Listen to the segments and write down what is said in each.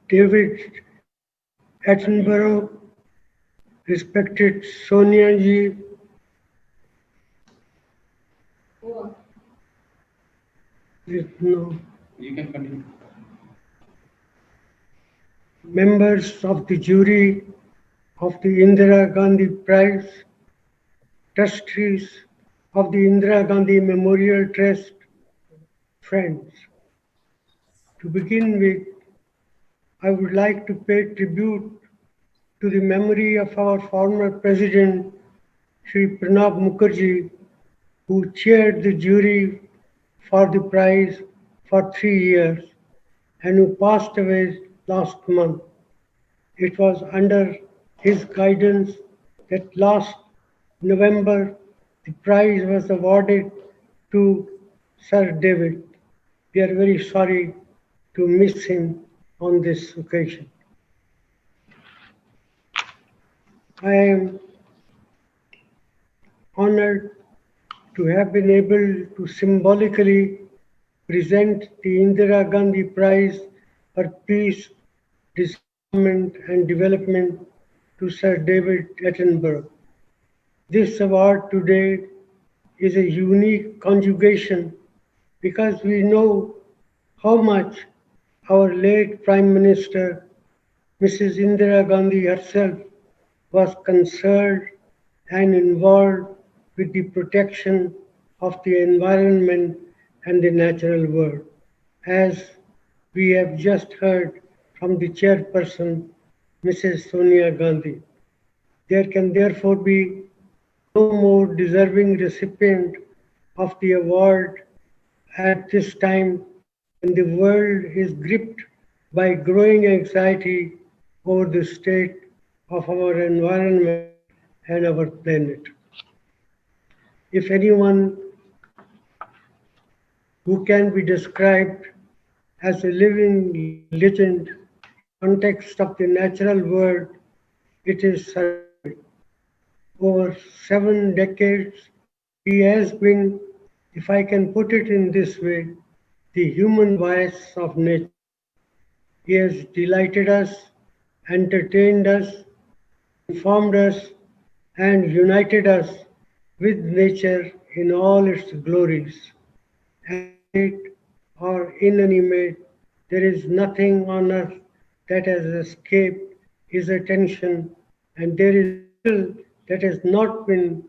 David Attenborough, respected Sonia Ji, no, You can continue. members of the jury of the Indira Gandhi Prize, trustees of the Indira Gandhi Memorial Trust, friends. To begin with, I would like to pay tribute to the memory of our former president, Sri Pranab Mukherjee, who chaired the jury for the prize for 3 years and who passed away last month. It was under his guidance that last November the prize was awarded to Sir David. We are very sorry to miss him on this occasion. I am honored to have been able to symbolically present the Indira Gandhi Prize for Peace, Disarmament and Development to Sir David Attenborough. This award today is a unique conjugation because we know how much our late Prime Minister, Mrs. Indira Gandhi herself, was concerned and involved with the protection of the environment and the natural world. As we have just heard from the chairperson, Mrs. Sonia Gandhi, there can therefore be no more deserving recipient of the award at this time when the world is gripped by growing anxiety over the state of our environment and our planet. If anyone who can be described as a living legend in context of the natural world, it is Sir David. Over 7 decades, he has been, if I can put it in this way, the human voice of nature. He has delighted us, entertained us, informed us, and united us with nature in all its glories. Animate or inanimate, there is nothing on earth that has escaped his attention, and there is little that has not been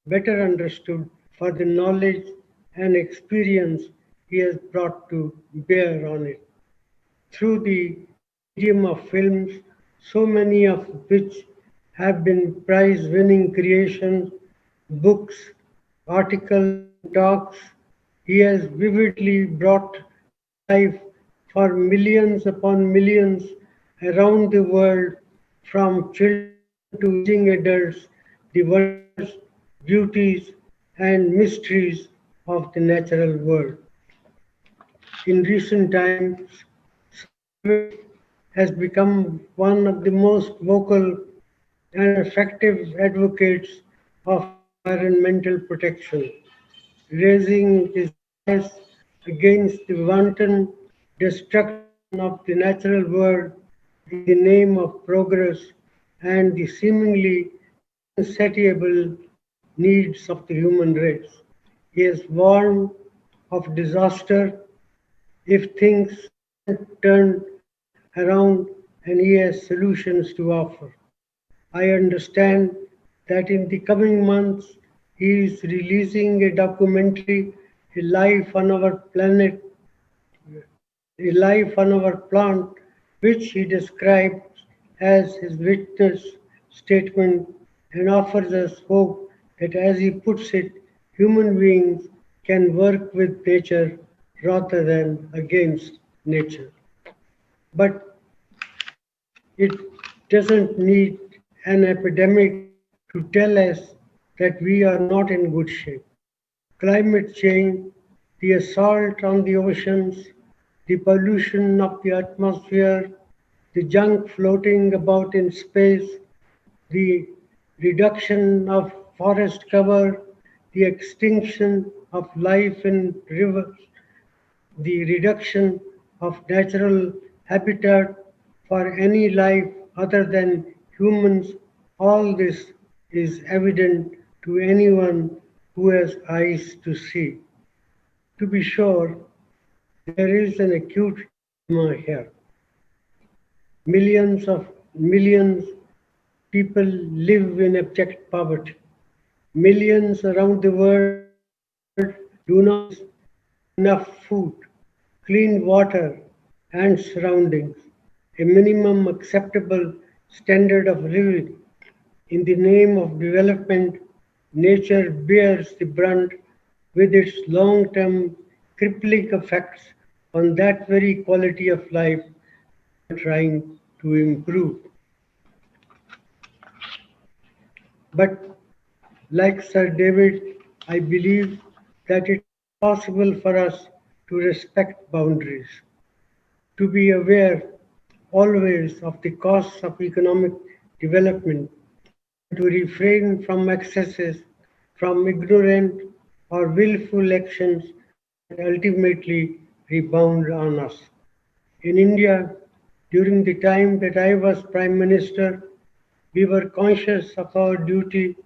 better understood for the knowledge and experience he has brought to bear on it. Through the medium of films, so many of which have been prize winning creations, books, articles, and talks, he has vividly brought life for millions upon millions around the world, from children to aging adults, the wonders, beauties, and mysteries of the natural world. In recent times, David has become one of the most vocal and effective advocates of environmental protection, raising his voice against the wanton destruction of the natural world in the name of progress and the seemingly insatiable needs of the human race. He has warned of disaster if things turn around, and he has solutions to offer. I understand that in the coming months he is releasing a documentary, A Life on Our Planet, A Life on Our Plant, which he describes as his witness statement and offers us hope that, as he puts it, human beings can work with nature rather than against nature. But it doesn't need an epidemic to tell us that we are not in good shape. Climate change, the assault on the oceans, the pollution of the atmosphere, the junk floating about in space, the reduction of forest cover, the extinction of life in rivers, the reduction of natural habitat for any life other than humans, all this is evident to anyone who has eyes to see. To be sure, there is an acute dilemma here. Millions people live in abject poverty. Millions around the world do not enough food, clean water, and surroundings, a minimum acceptable standard of living. In the name of development, nature bears the brunt with its long term crippling effects on that very quality of life we are trying to improve. But like Sir David, I believe that it is possible for us to respect boundaries, to be aware always of the costs of economic development, to refrain from excesses, from ignorant or willful actions that ultimately rebound on us. In India, during the time that I was Prime Minister, we were conscious of our duty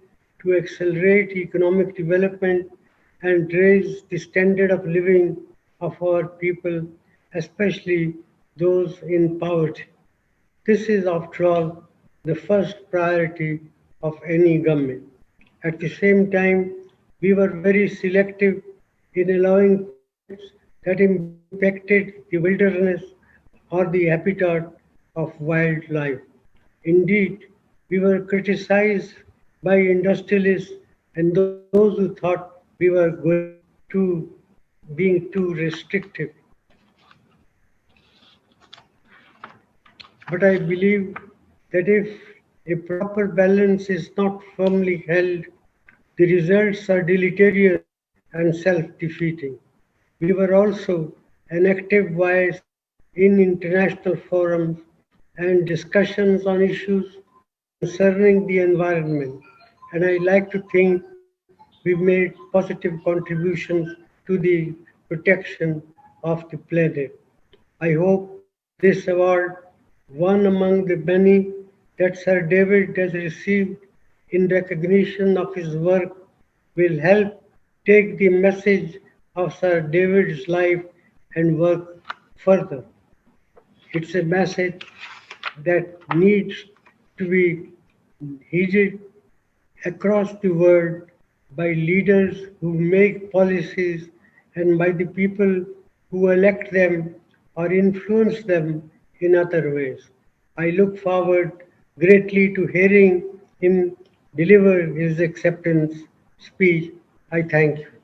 to accelerate economic development and raise the standard of living of our people, especially those in poverty. This is, after all, the first priority of any government. At the same time, we were very selective in allowing projects that impacted the wilderness or the habitat of wildlife. Indeed, we were criticized by industrialists and those who thought we were going to being too restrictive. But I believe that if a proper balance is not firmly held, the results are deleterious and self defeating. We were also an active voice in international forums and discussions on issues concerning the environment, and I like to think we made positive contributions to the protection of the planet. I hope this award, one among the many that Sir David has received in recognition of his work, will help take the message of Sir David's life and work further. It's a message that needs to be heeded across the world by leaders who make policies and by the people who elect them or influence them in other ways. I look forward greatly to hearing him deliver his acceptance speech. I thank you.